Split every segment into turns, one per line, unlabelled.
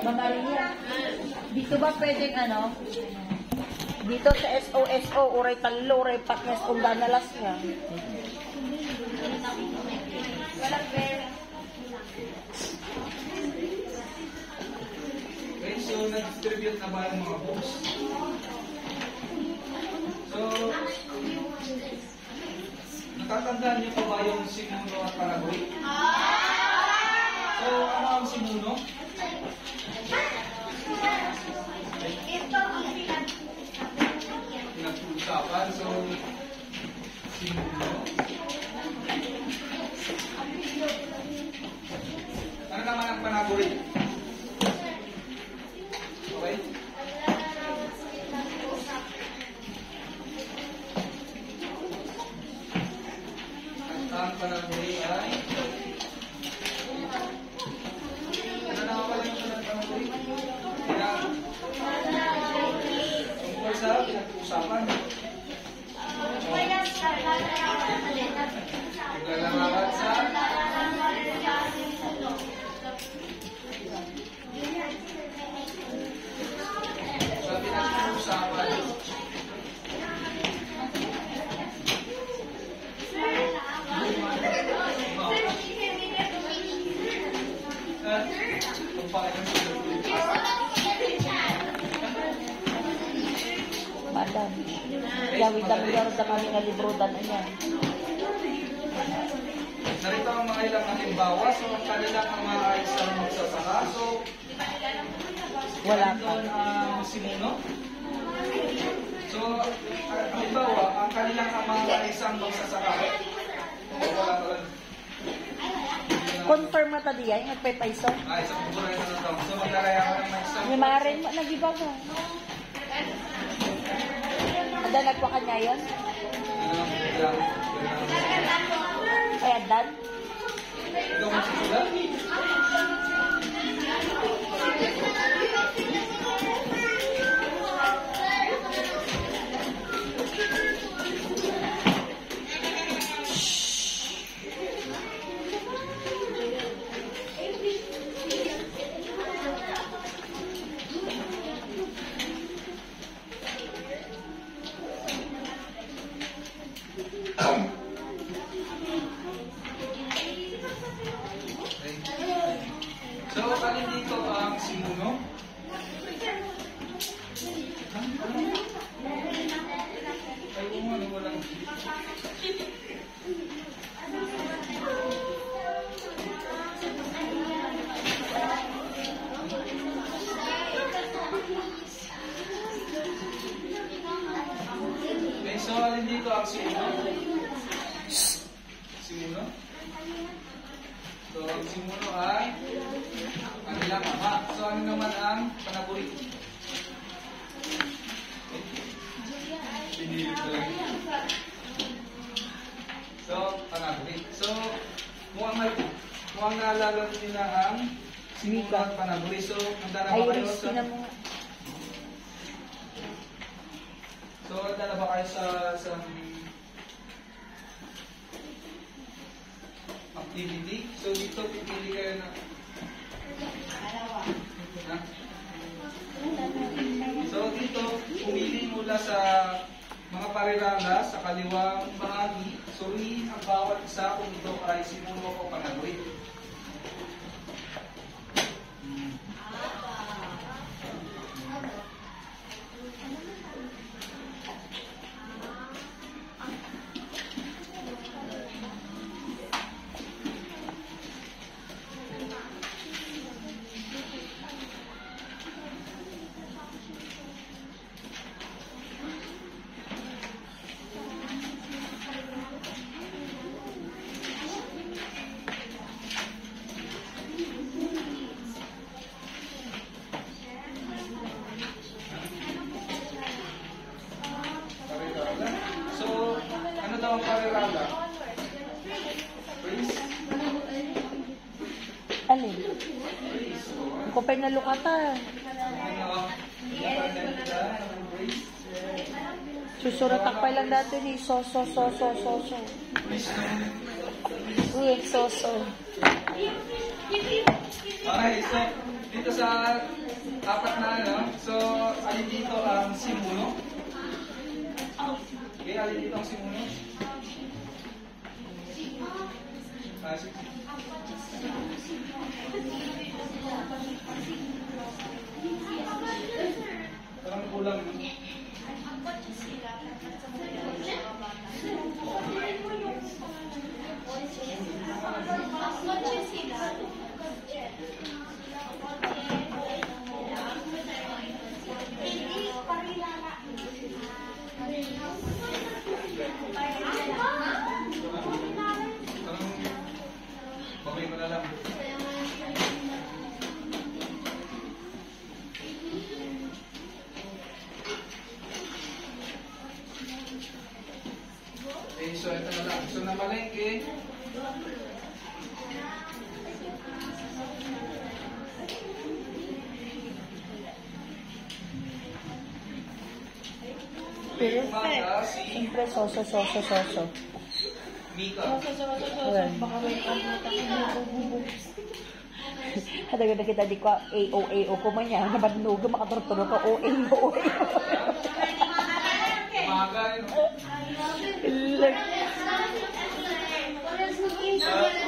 Mamalia. Dito ba pwedeng ano? Dito sa SOSO, uray talo, uray patnes, kung danalas niya.
Walang bear.
Okay, so na-distribute na ba yung mga books? So, natatandaan niyo pa ba yung sinuno at panagoy? So, ano ang sinuno?
Ito ang
Pinag-uusapan. So, sinuno. Ano naman ang panagoy? Okay? Ang panagoy ay ano na pala yung panagoy? Tungkol sa pinag-uusapan. Naglalarawan sa pinag-uusapan. Kung bakit ang
Madam. Yawid dami da kami na libro dan niya.
narito ang mga ilang halimbawa. So, ang kanilang mga isang magsasaka. So,
Wala pa.
doon ang sinuno. So, halimbawa, ang kanilang mga isang magsasaka. Wala pa lang.
Confirm na tadi ay nagpaypayso.
Isang buburay na ito. So, magkakayaman ng isang...
Ni Maren mo nagiba ko. Ada nagpa kanya yon? Ay adan?
Ikaw ang susulat? So, alin dito ang sinuno? Ay, kung ano, walang... Okay, so alin dito ang sinuno? Sinuno? So, ang sinuno ay kanilang ama. So, ano naman ang panaburi? Pinili ko lang. So, panaburi. So, mukhang naalala nyo na ang sinuno at panaburi. So, handa na ba kayo
Iris,
sa...
tinan mo nga.
So, handa na ba kayo sa activity? So, dito pipili kayo na... Ha? So, dito, pumili mula sa mga parirala sa kaliwang bahagi. Suriin ang bawat isa kung ito ay sinuno o panaguri. Parirala. So, ano daw ang parirala? Praise?
Alin?
Praise.
Ako pa'y nalukatan. Susuratak pa lang dati ni so. Uy, so.
Okay, so dito sa apat na ano, so alin dito ang simuno? Okay, alin dito ang simuno? Sige. Parang kulang. Babay mo na lang. Okay, so ito na lang. So namalengke. Umaga si
Siyempre, soso.
Mika.
Baka may hadaga na kita di ko AO ko man yan. Nabadnog, makaturturo ka OAO.
Umaga yun.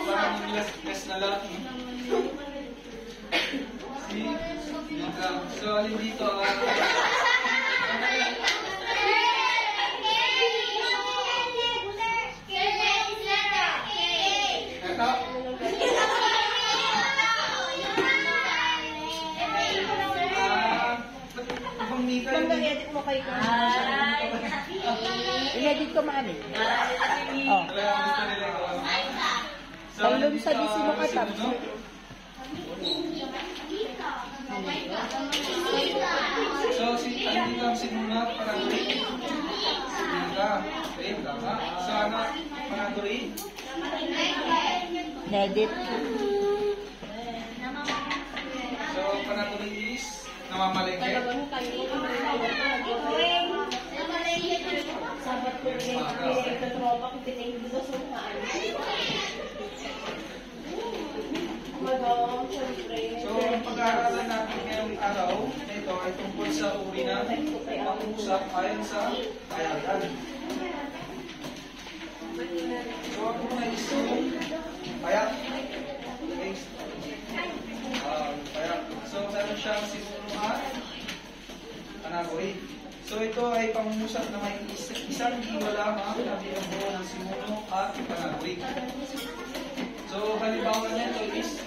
Parang less na lang. Si Mika. So alin dito ito. Ibang Mika yun.
I-edit mo kayo kung i-edit ko maani. Oh.
Talaga gusto nila ikaw. So,
Talon
alin
sa
dito,
disimo ka,
si
Tam.
Nuno? So, alin dito ang sinunod? Panaguri? Mika. Okay, tama. So, ano? Panaguri?
Nedit.
So, panaguri is namamalengke. So, ang pag-aaralan natin ngayong araw na ito ay tungkol sa uri na pang-usap ayon sa payagan. So, ako muna is payak. Okay. Payak. So, meron siyang simuno at panaguri. So, ito ay pangusap na may isang diwa lamang na binubuo ng simuno at panaguri. So, halimbawa nito is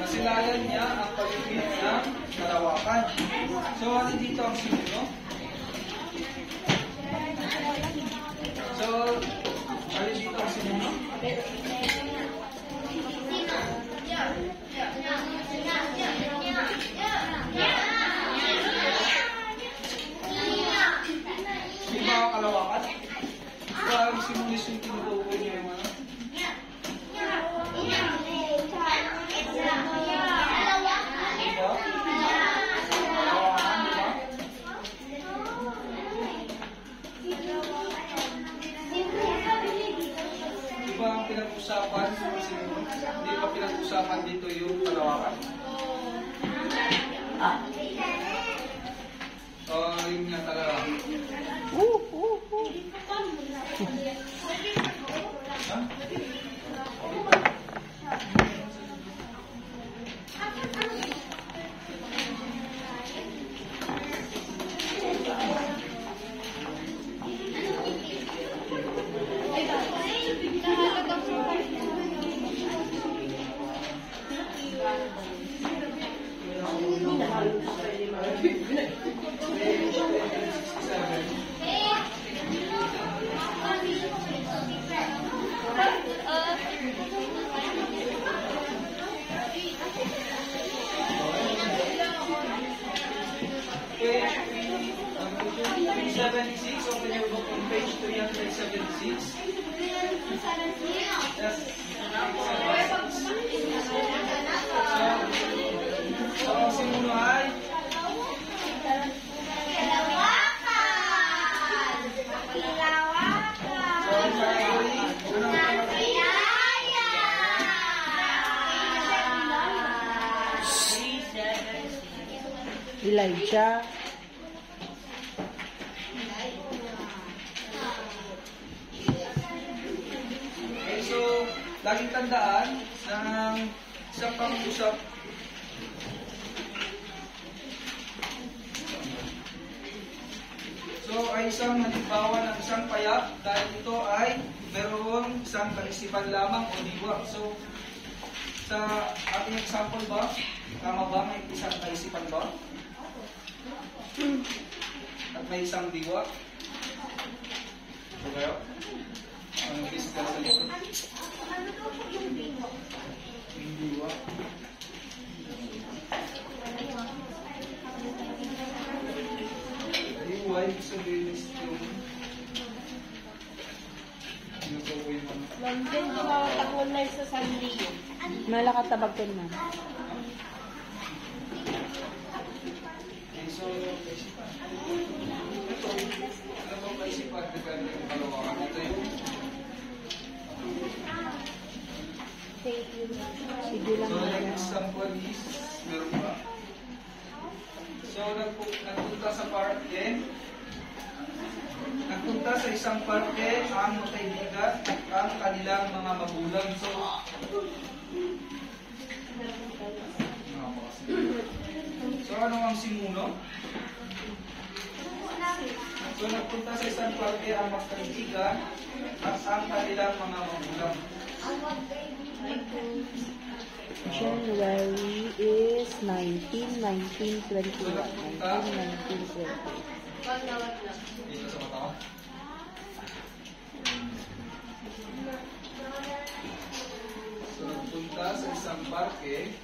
nasilayan niya ang pag-ibig ng kalawakan. So, ano dito ang simuno? So, ano dito ang simuno? Di ba ang kalawakan? Diba ang simuno yung tinutukoy niya yung ano? Diba ang pinag-usapan? Hindi ba pinag-usapan dito yung kalawakan? Yun nga talaga. 6. Yes. So, ang simuno ay so, ang category, ano ang
Elijah.
Okay, so, laging tandaan ng isang pang-usap. So, ay isang halimbawa ng isang payak dahil ito ay mayroong isang kaisipan lamang o diwa. So, sa ating example ba, tama ba may isang kaisipan ba? At may isang diwa? So, kayo? Ang physical sa likod? Yung diwa. Diwa, ibig sabihin is yung ano po po yung ano?
London, tumatakon na sa Sunday.
Malakatabag ko naman.
Okay, so, kaisipan. Ito, ano bang kaisipan? Depende yung kalawakan. Ito yung
Sige lang
so,
na.
like example is, meron ba? So, nagpunta sa parke. Nagpunta sa isang parke ang magkaibigan at ang kanilang mga magulang. So, ano ang simuno? So, nagpunta sa isang parke ang magkaibigan at ang kanilang mga magulang.
January is 19, 19, 21. 19, 19, 20.
Dito sa mata ko. So, nagpunta sa isang parke.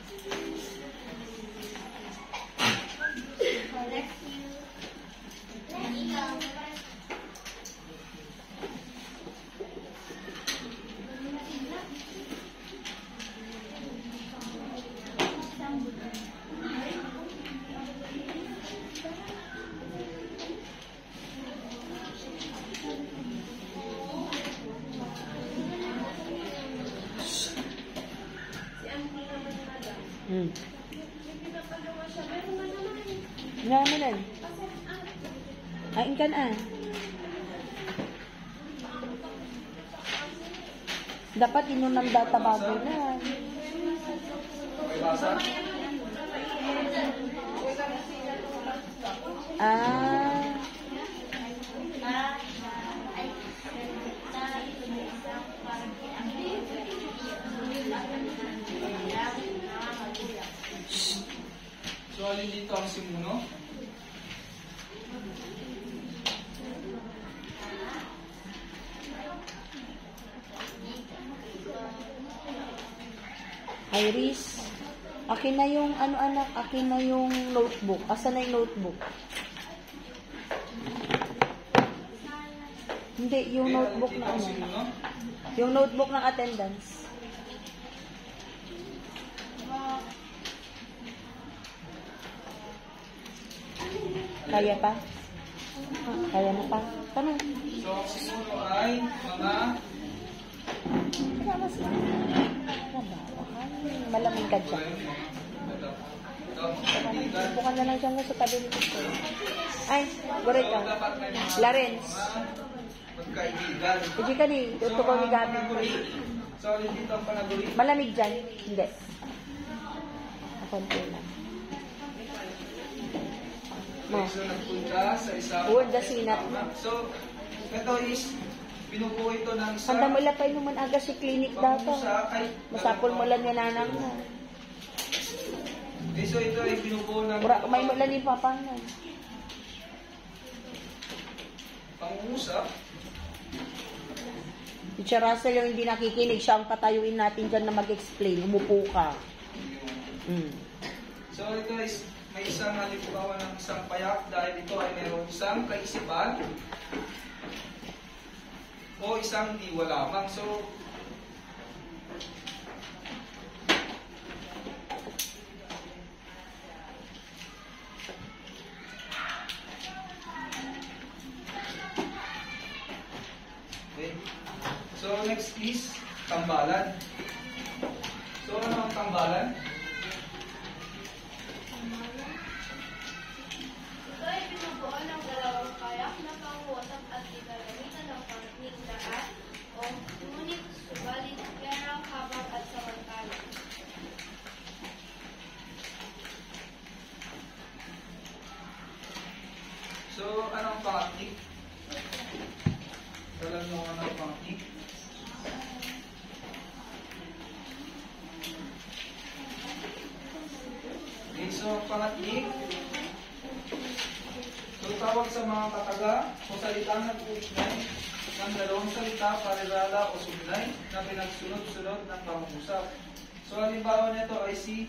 Nga mo lang. Ain ka na. Dapat inunang data bago na.
Okay, basa?
Ah.
So, alin dito ang simuno?
Iris, akin na yung ano anak, akin na yung notebook. Asa na yung notebook? Hindi, yung
Okay,
notebook
alin
na
dito ang
ano.
simuno?
Yung notebook ng attendance. Kaya pa? Kaya mo pa? Tanong.
So, ang simuno ay mga
Kaya mas malamig ka dyan.
kaibigan.
Bukan na lang dyan sa tabi nito. Ay, gorek ka. Larens.
Magkaibigan.
Hindi ka ni, tuto ko ni Gabi.
So, alin dito ang panaguri?
Malamig dyan? Hindi. Konti lang.
Okay, so nagpunta sa isang...
Uwag na sinat.
So, ito is, binubuo ito ng isang...
Handa mo ilapay naman aga si clinic dato. Masapol mo lang yan nanang na.
Okay, so ito ay binubuo ng...
Ura, may mo lang ni Papa na.
Pangungusap.
Teacher Russell yung hindi nakikinig, siya ang patayuin natin dyan na mag-explain. Umupo ka.
So ito is may isang halimbawa ng isang payak dahil ito ay mayroong isang kaisipan. o isang diwa lamang. So, okay. So, next is tambalan. So, ano ang tambalan?
Ito ay binubuo ng dalawang payak na pangusap at igagamitan ng pangting lahat o ngunit subalit perang habang at samantala.
So, ano ang pangaknik? Alam mo ano ang pangaknik? Okay, so pangaknik. So, tawag sa mga kataga o salitang nag-uugnay ng dalawang salita, parirala o sugnay na pinagsunod-sunod ng pangungusap. So, halimbawa nito ay si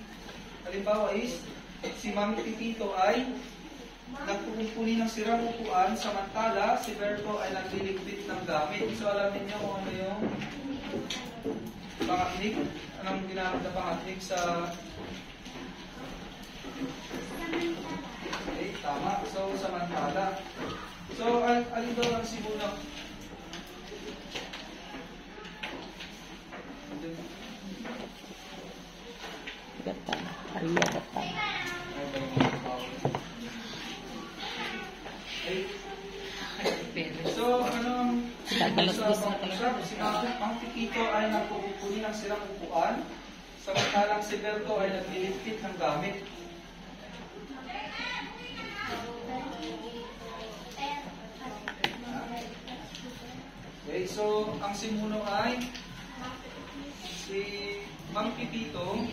Mang Pipito ay nagpupuli ng sirang upuan, samantala si Berto ay nagliligpit ng gamit. So, alam niyo kung ano yung pangaknik? Anong ginamit na pangaknik sa... Okay, tama. So, samantala. So, alin daw ang simulang?
Gata. Alia gata.
So, ano sa pangusap? Si Mang Pipito ay nagpupuli ng sirang upuan, samantalang si Berto ay nagliligpit ng gamit. Okay, so ang simuno ay si Mang Pipito.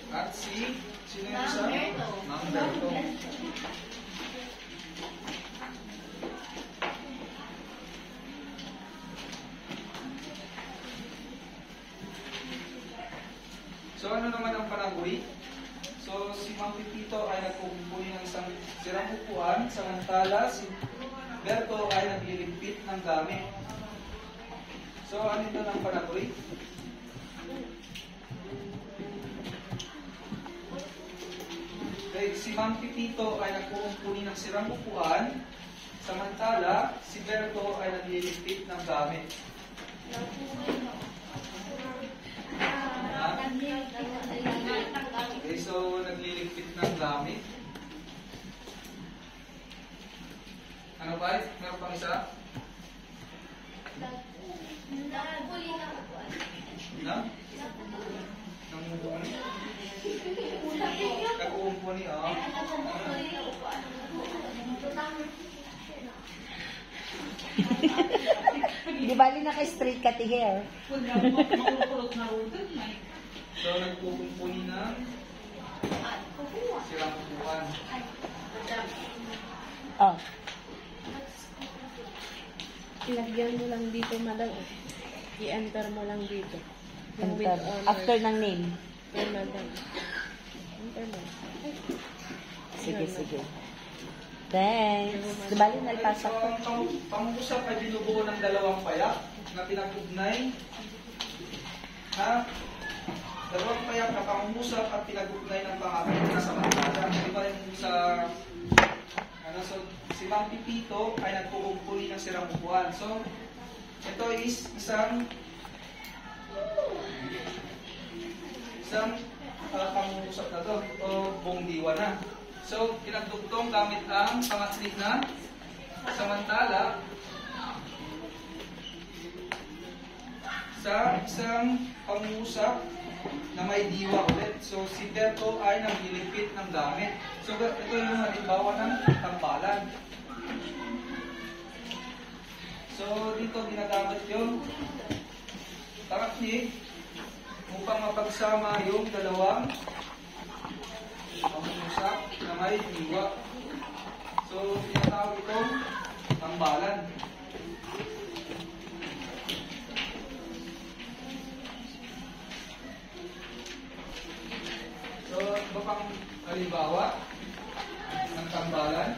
At sino yung isa? Mang Berto. So ano naman ang panaguri? So si Mang Pipito ay nagpupuli ng isang sirang upuan, samantala si Berto ay nagliligpit ng gamit. So ano ito ng panaguri? Si Mang Pipito ay nagpupuli ng sirang upuan, samantala si Berto ay nagliligpit ng gamit. Okay, so nagliligpit ng gamit. Ano ba? Meron pang isa?
Nagpuli ng upuan.
Na? Nangumpuni? Nag-uumpuni, oh.
Nagpuli ng upuan.
Di bali naka-straight cut hair.
So, nagpupumpuni ng sirang upuan.
Oh.
Ilagyan mo lang dito, madam. I-enter mo lang dito. Yung with
Enter.
honor.
After ng name.
Yan, madam. Enter mo. Ay.
Sige,
Yan,
sige. Thanks. Di bali nalpasak
So,
ko.
ang pangusap ay binubuo ng dalawang payak na pinag-ugnay. Dalawang payak na pangusap at pinag-ugnay ng pangakit na samantala. Di ba yung sa... so, si Mang Pipito ay nagpupuli ng sirang upuan. So, ito is isang pangusap na to o buong diwa na. So, pinagdugtong gamit ang pangatlit na samantala sa isang pangusap na may diwa ulit. So, si Berto ay nagliligpit ng gamit. So, ito yung halimbawa ng tambalan. So, dito ginagamit yung taraknik upang mapagsama yung dalawang pangusap na may diwa. So, tinatawag itong tambalan. So, iba pang halimbawa ng tambalan.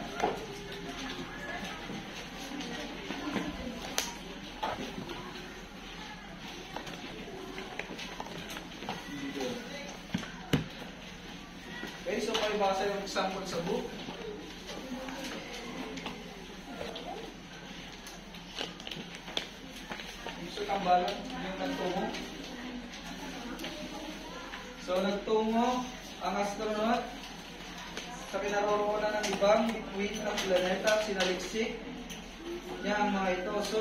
Okay, so palibasa yung example sa book. So, tambalan yung nagtungo. So, nagtungo ang astronaut sa kinaroroonan ng ibang bituin ng planeta at sinaliksik niya ang mga ito. So,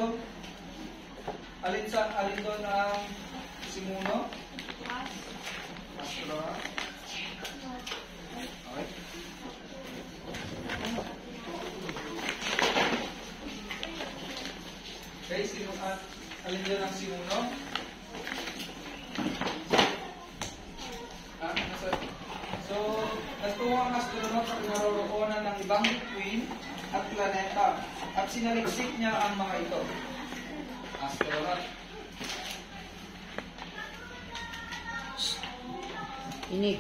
alin doon ang simuno? Astronaut. Okay. Okay, alin doon ang simuno? So, nagtungo ang astronaut sa kinaroroonan ng ibang bituin at planeta at sinaliksik niya ang mga ito. Astronaut.
Inig.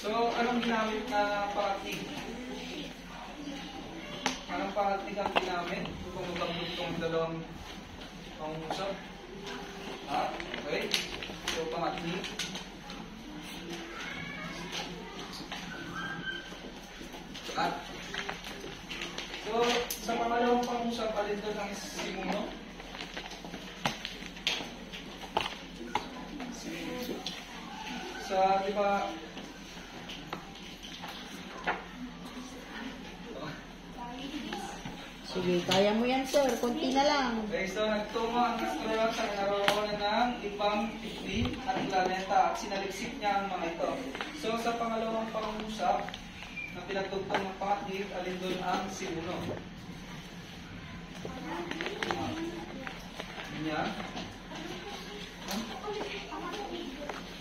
So, anong ginamit na pangatig? Anong pangatig ang ginamit? Kung magpagdugtong dalawang pangusap. Okay. So, pangatig. At, so, sa pangalawang pangusap, alin doon ang simuno? Sa, di ba,
Sige, kaya mo yan, sir. Kunti na lang.
okay, so nagtungo ang astronaut sa kinaroroonan ng ibang bituin at planeta at sinaliksik niya ang mga ito. So sa pangalawang pangusap na pinagtugtong ng pangatig, alin doon ang simuno? Niya?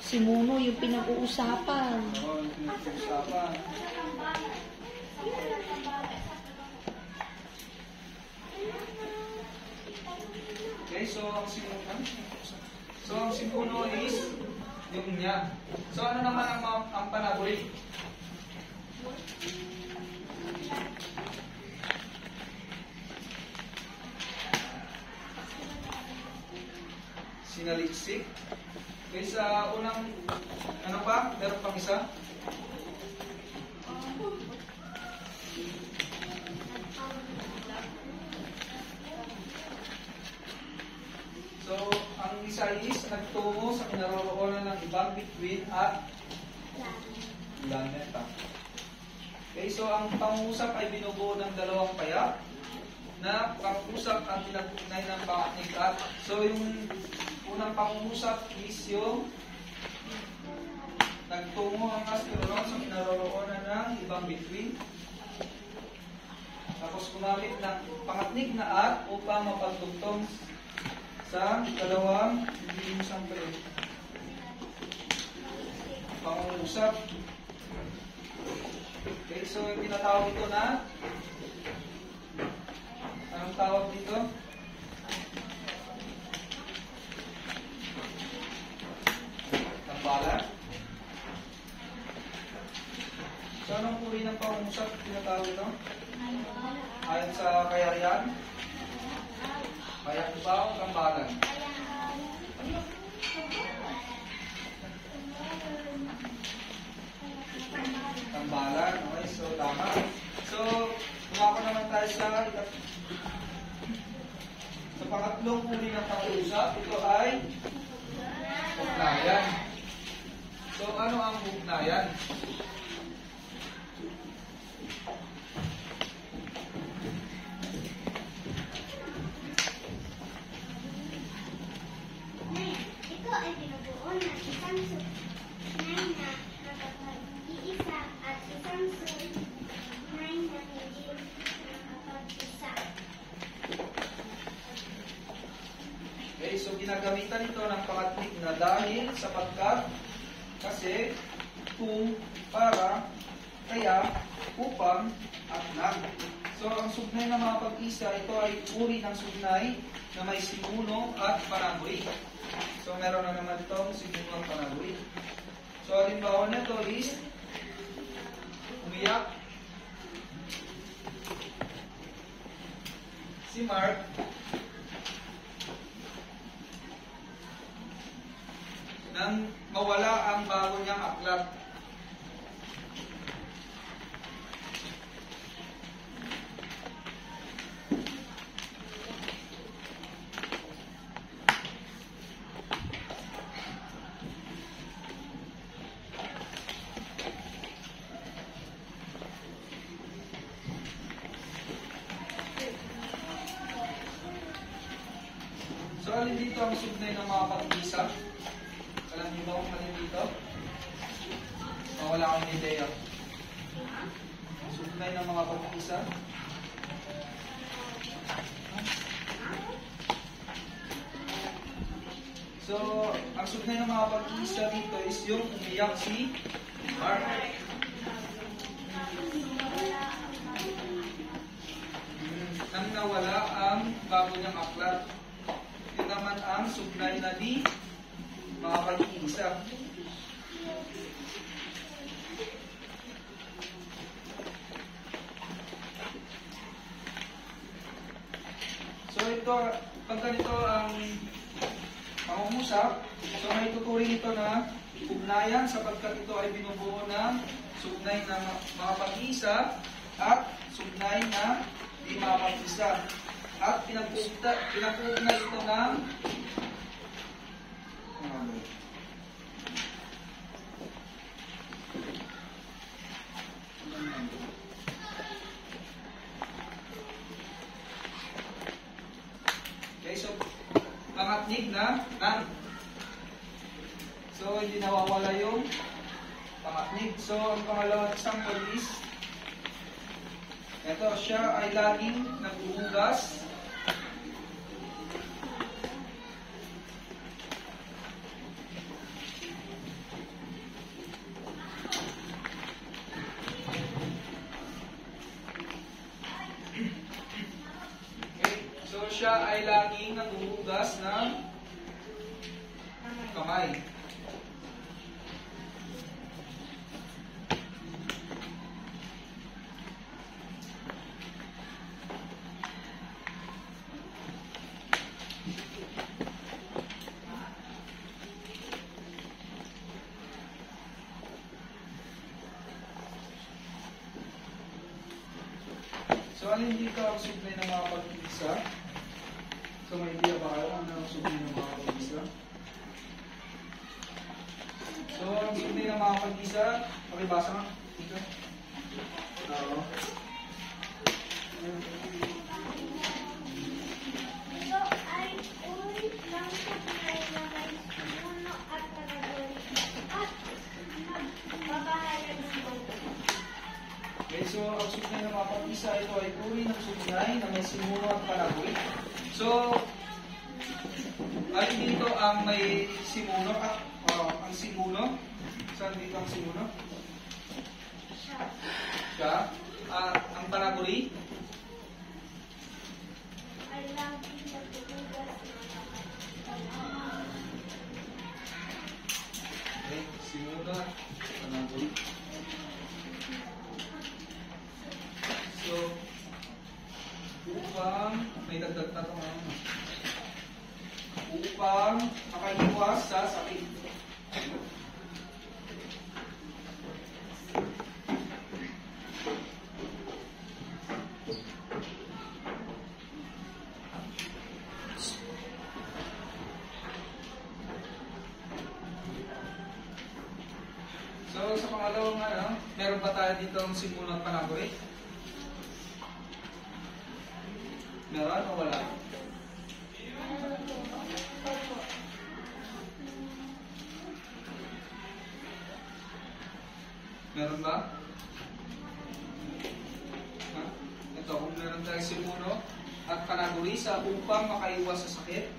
Simuno yung pinag-uusapan.
Oo, yung pinag-usapan. Okay, so ang simuno is yung niya. So ano naman ang panaburi? Sinaliksik. Okay, sa unang, ano pa? Meron pang isa? So, ang isa is nagtungo sa kinaroroonan ng ibang bituin at planeta. Okay, so ang pangusap ay binubuo ng dalawang payak na pangusap ang pinag-ugnay ng pangatig at. So, yung unang pangusap is yung nagtungo ang astronaut sa kinaroroonan ng ibang bituin. Tapos gumamit ng pangatnig na at upang mapagtugtong sa dalawang hindi mo sampre pangusap. Okay, so yung tinatawag ito na anong tawag dito? Tambalan. So anong uri ng pangusap tinatawag ito? Ayon sa kayarian? Kaya ba o tambalan? Tambalan, okay, so tama. So, kumako naman tayo sa pangatlong uri ng pangusap. Ito ay ugnayan. So, ano ang ugnayan?
Ito ay binubuo ng isang sunay na nakapag-iisa at isang sunay na hindi nakapag-isa.
Okay, so pinagamitan ito ng pangatnik na dahil, sapagkat, kasi, kung, para, kaya, upang, at nang. So, ang sugnay na mga pag-isa, ito ay uri ng sugnay na may simuno at panaguri. So, meron na naman itong simuno at panaguri. So, halimbawa nito is, umiyak si Mark nang mawala ang bago niyang aklat. So, alin dito ang sugnay ng mga pag-isa? Alam niyo ba kung alin dito? Wala akong ideya. Sugnay ng mga pag-isa? So, ang sugnay ng mga pag-isa dito is yung umiyak si Mark. Nang nawala ang bago niyang aklat. Yun naman ang sugnay na di mga pag-iisa. So ito, pag ganito ang pangungusap, so may tuturing ito na ugnayan sapagkat ito ay binubuo ng sugnay ng mga pag-iisa at sugnay na di mga pag-isa. At pinag-uugnay ito ng okay, so pangatnig na nang. So hindi nawawala yung pangatnig. So ang pangalawang example is ito, siya ay laging naghuhugas. Siya ay laging naghuhugas ng kamay. So, alin dito ang sugnay ng mga pag-iisa? So, may idea ba kayo ano ang sugnay ng mga pag-isa? So, ang sugnay ng mga pag-isa, pakibasa nga. Dito. Oo.
Ito ay uri ng sugnay na may simuno at panaguri at magbabahalan ng mundo.
Okay, so ang sugnay ng mga pag-isa, ito ay uri ng sugnay na may simuno at panaguri. So, alin dito ang may simuno at ang simuno? Saan dito ang simuno? Siya. At ang panaguri?
Ay laging naghuhugas ng kamay.
Okay, simuno at panaguri. So, upang may dagdag na ito upang makaiwas sa sakit. So, sa pangalawang meron pa tayo dito ang simulang panaguri? Meron o wala? Meron ba? Ha? Ito, kung meron tayong simuno at panaguri sa upang makaiwas sa sakit.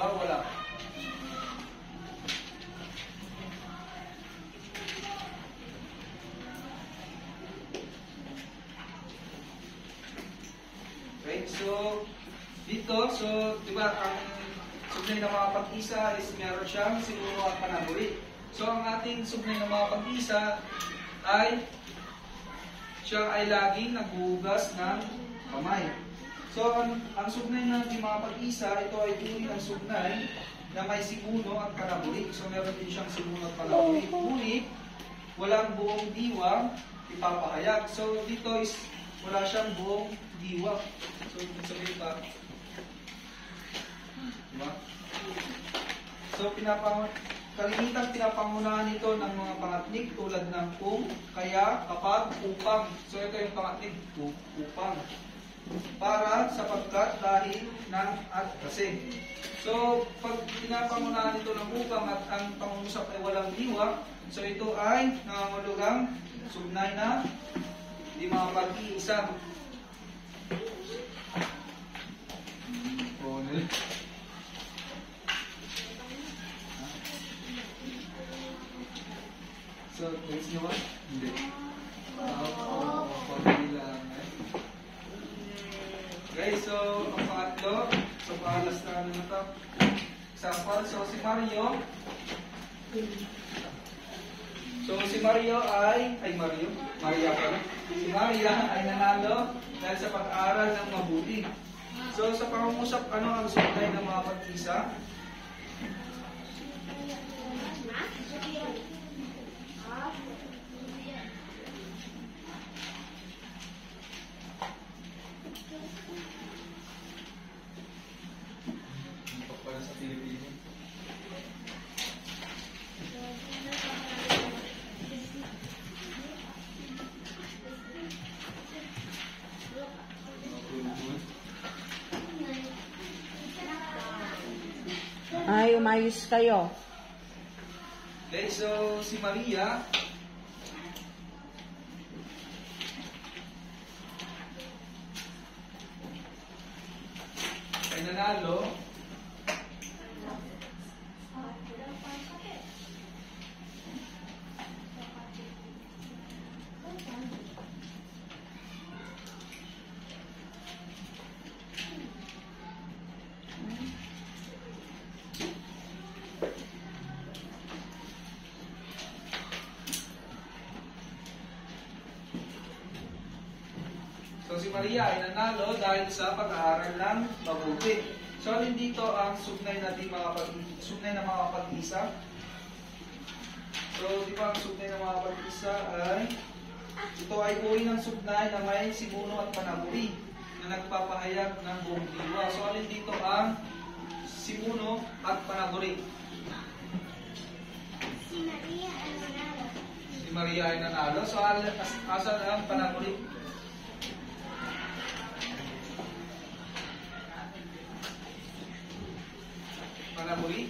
ba? Wala. Okay, so dito, di ba, ang sugnay ng mga pag-isa is meron siyang sinuno at panaguri. So, ang ating sugnay ng mga pag-isa ay siya ay laging naghuhugas ng kamay. So, ang sugnay ng mga pag-isa, ito ay uri ng sugnay na may simuno at panaguri. So, meron din siyang simuno at panaguri. Ngunit, walang buong diwa ipapahayag. So, dito is wala siyang buong diwa. So, sabihin pa. Diba? So, kalimitan pinapangunahan ito ng mga pangatnik tulad ng kung, kaya, kapag, upang. So, ito yung pangatnik, upang. Para, sapagkat, dahil, ng, at kasi. So, pag pinapangunahan ito ng upang at ang pangungusap ay walang diwa, so ito ay nangangulugang sugnay na di mga pag-iisa. So, next nyo ba? Hindi. Okay, so, ang pangatlo. So, pangalas na ano na ito. Example, so si Mario. So, si Mario Maria pala. Si Maria ay nanalo dahil sa pag-aaral ng mabuti. So, sa pangungusap, ano ang sugnay ng mga pag-isa? Pagpala sa Pilipino.
Ay, umayos kayo.
Okay, so si Maria ay nanalo Maria ay nanalo dahil sa pag-aaral ng mabuti. So, alin dito ang sugnay na mga pag-isa? So, di ba ang sugnay ng mga pag-isa ay ito ay uri ng sugnay na may simuno at panaguri na nagpapahayag ng buong diwa. So, alin dito ang simuno at panaguri?
Si Maria ay nanalo.
Si Maria ay nanalo. So, asan ang panaguri? Panaguri?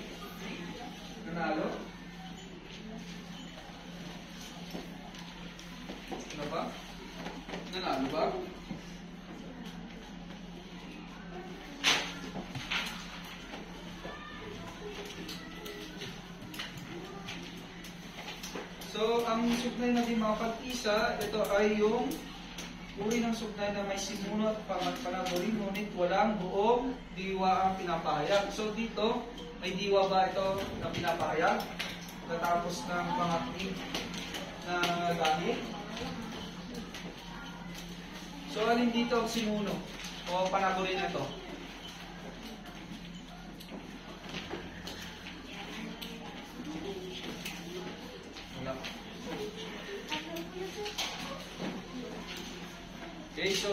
Nanalo? Ano ba? Nanalo ba? So, ang sugnay na di mapag-isa, ito ay yung uri ng sugnay na may simuno at panaguri, ngunit walang buong diwa ang pinapahayag. So, dito, may diwa ba ito na pinapahayag? Katapos ng pangatnik na dahil? So, alin dito ang simuno o panaguri na ito? Wala. Okay, so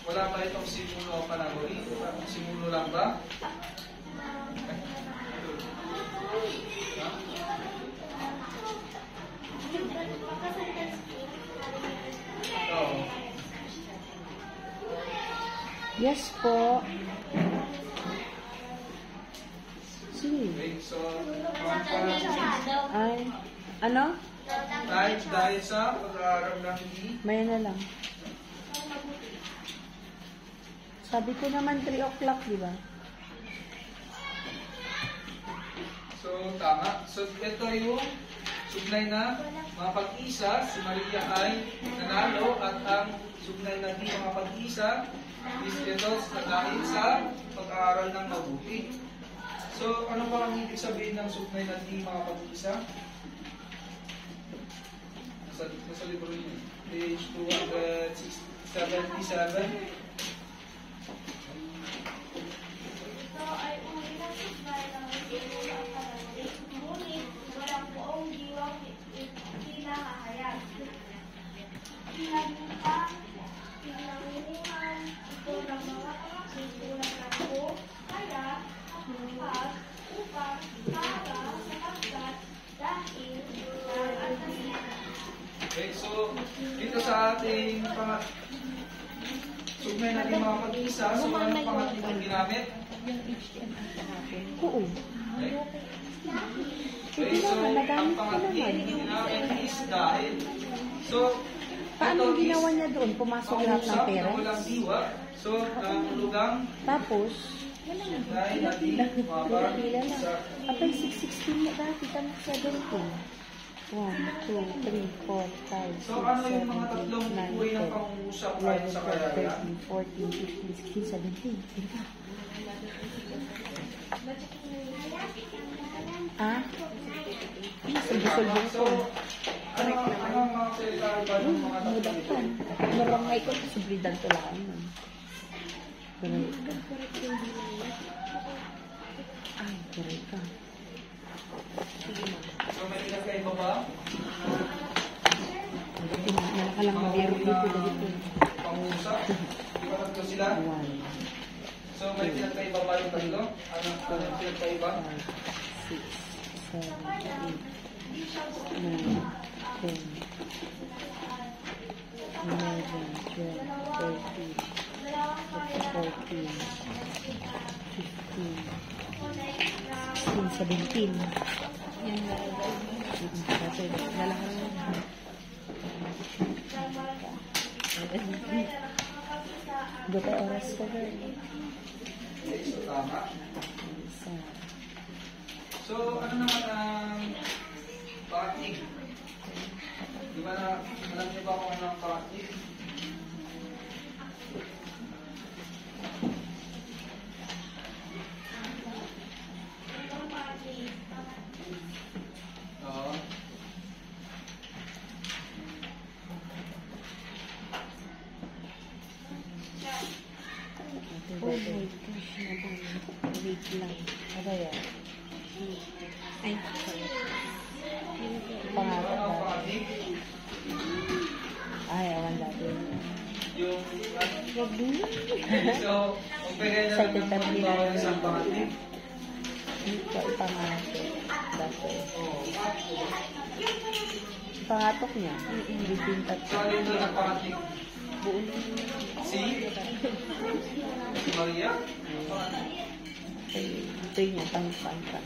wala pa itong simuno o panaguri? Simuno lang ba? Oh.
Yes po. Sige.
Okay, so
Ay, ano?
dahil sa pag-aaral ng
Maya na lang. Sabi ko naman 3 o'clock, di ba?
So, tama. So, ito yung sugnay na mga pag-isa. Si Maria ay nanalo at ang sugnay na di mga pag-isa is ito dahil sa pag-aaral ng mabuti. So, ano ba ang ibig sabihin ng sugnay na di mga pag-isa? Nasa libro niyo. Page 277.
Ito ay uri ng sugnay ng hindi ang pananalik, ngunit walang buong diwang pinahahayag. Pinangunguhan ito ng mga pamaksing tulad ng po, kaya, pag, upang, para, sapagkat, dahil, at
Okay, so dito sa ating sugnay na di mga pag-isa, so anong pangatlong ginamit?
Oo.
Okay, so ang pangatlong ginamit is dahil. So,
Paano
ito
ginawa
is
niya doon? Pumasok lahat ng
pangusap na
pera?
walang diwa. So, nahulugang
Tapos,
sugnay na di mga
pila lang.
pag-isa.
Apay, 616 na dati. Tanong siya doon po. 1, 2, 3, 4, 5, 6,
So, ano yung
7,
mga tatlong
8, 9,
buhay ng
10,
pangungusap ayon
11,
sa
12,
karaya?
13, 14, 15, 16, 17. Ah? Sulbong
So,
ko.
ano ang mga salita ba ng mga
Mudak
tatlong
ka.
ito?
Marangay ko. Sublidan to lang. Correct ka. Ay, correct ka.
So, may pinagkaiba ba?
Malaka lang mabiro dito. Dito.
Pangusap? Di ba tatlo sila?
1,
So, may pinagkaiba ba yung tatlo? Anong pinagkaiba?
5, 6, 7, 8, 9, 10, 11, 12, 13, 14, 15, 16, 17. Yan na. Kasi lalaki lang. Dito oras ko ba?
Okay, so tama.
Isa.
So, ano naman ang pangatig? Di ba na, alam niyo ba kung ano ang pangatig? Oo.
Oh my gosh, naman. Wait lang. Ano yan? Ay, sorry.
Ano
Pangalan
ang
ba?
pangatig?
Ay, awan dati.
Yung,
Wag na.
so, kung pwede na lang
Excited
ng
na rin
mga
ako.
isang pangatig.
Ito, ipangalan. Dati.
Oo.
Pangatok niya. Bibintat
So, ano yung doon ang pangatig?
buo na.
Si Maria?
Ay, ito yun yung pang-panta.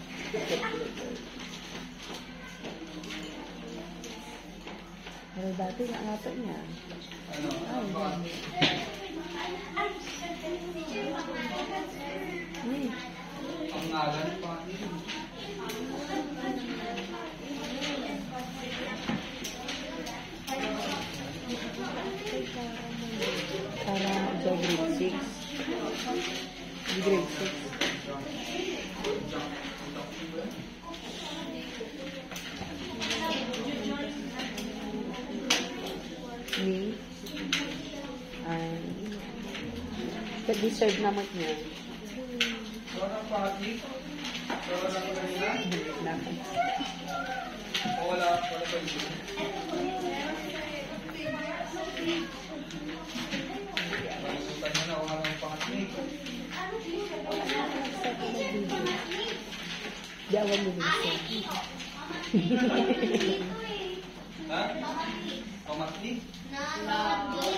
Pero dati naangato niya.
Ano? Ang pangatig?
Ay,
Ang ngalan ng pangatig?
para ikaw grade 6. Grade 6. Me? Ay, deserve naman niya.
So, ano ang pangatig? So, ano ang kanina?
Naman.
O wala pa isip? Pagsutan nyo na kung ano ang pangatig.
Di awan mo din siya.
Ha? Pamatli? Pamatli.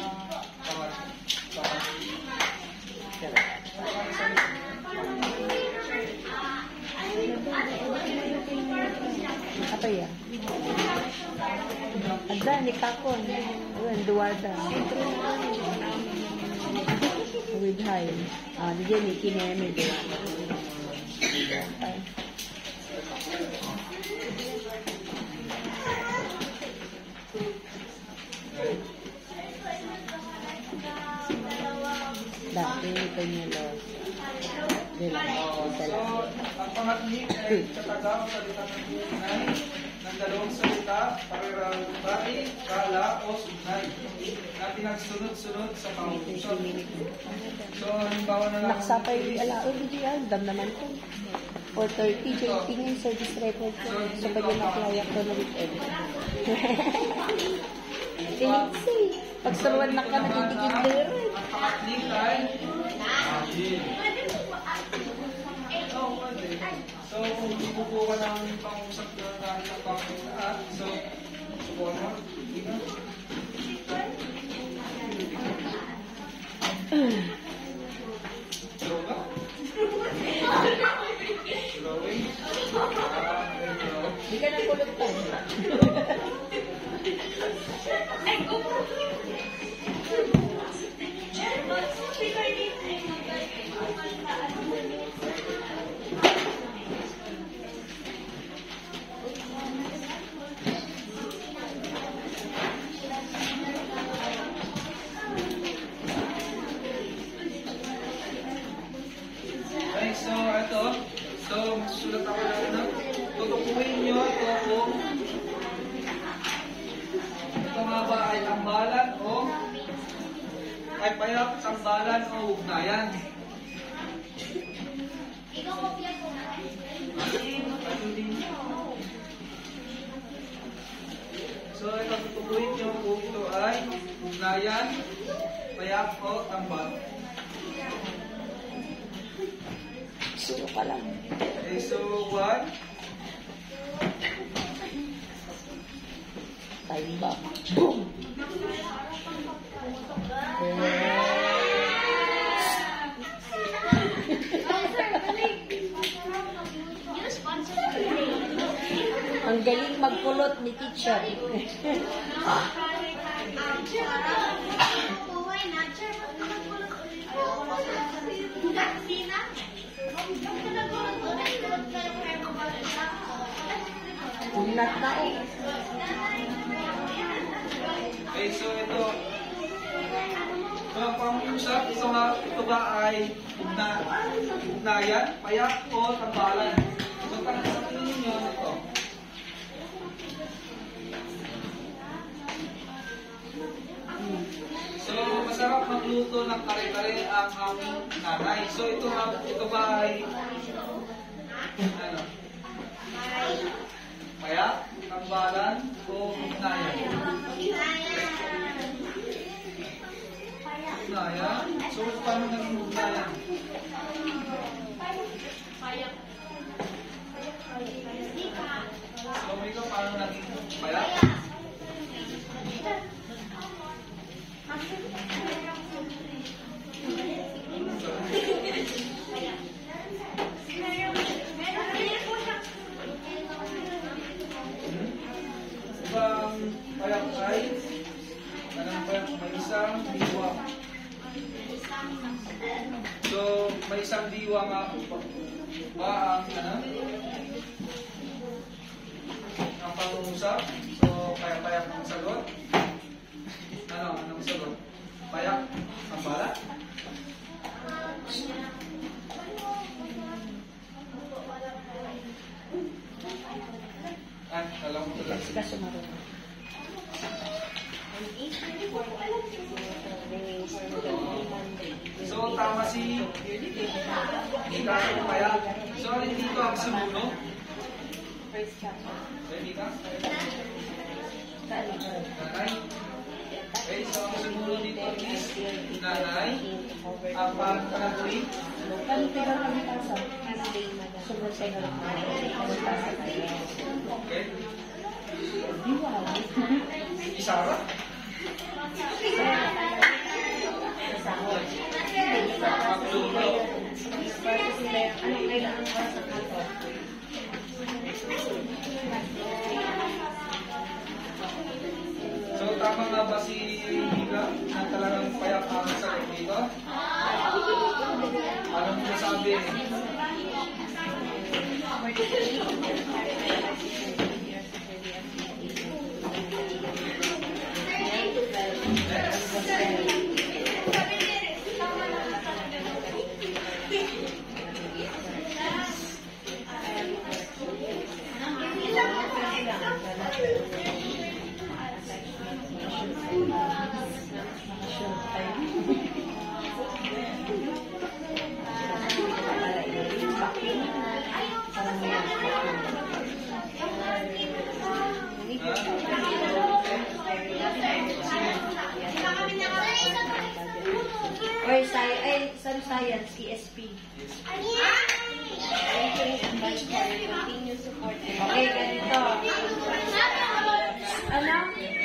Apa ya? Ada ni kakon. Ayun, duwada. With high. Ah, di dyan ni kineme duwada. Ay. Dati Peñalos. Dila.
So, ang pangatli ay kataga o salita ng ugnay ng dalawang salita, parehong babae, kala o sugnay na pinagsunod-sunod sa pangusap. So, halimbawa na lang.
Naksapay alao, hindi yan. Dam naman ko. 4:30, JP ngayon, service record ko. So, pag yung naklayak ko na weekend. Piniksi. Pag suruan na ka, nagigigil din.
Ang pangatli ay so, kung bubuo ka ng pangusap na dahil ng pangusap, so, bubuo mo, hindi na. Slow ka? Slowing?
Hindi ka nang kulot pa.
Okay, so ito. So, magsusulat ako na ano. Tutukuhin nyo ito kung ito nga ba ay tambalan o ay payak, tambalan o ugnayan. So, ito tutukuhin nyo kung ito ay ugnayan, payak o tambalan.
Suro ka lang.
Okay, so 1,
Time back. Boom! Ang galing magkulot ni teacher. Unat na eh.
okay, so ito. So, ang pangusap, ito ba ay ugnayan, payak o tambalan? So, sa tingin nyo ito. So, masarap magluto ng kare-kare ang aming nanay. So, ito ba ay ano? Payak, tambalan o ugnayan? Ugnayan? So, paano naging ugnayan? So, ikaw, paano naging payak? Ibang payak ay anong payak? May isang diwa. So, may isang diwa nga ba ang ang pangungusap? So, payak-payak ang sagot. Anong sagot? Payak ang bala? Ay, alam mo talaga.
Sila sumarunod.
So, tama si Mika, payak. So, alin dito ang simulo? Okay, Mika? Nanay? Okay, so ang simulo dito is nanay. Ang pagkakaguin.
Pero kami pasok. Sobrang sa'yo lang.
Okay.
Wow.
Isara? Magluto. So, tama nga ba si Mika na talagang payak ang sagot dito? Anong nasabi?
Or Sun Science, ESP.
Yes.
Thank you in advance for your continued support.
Okay, ganito. Ano?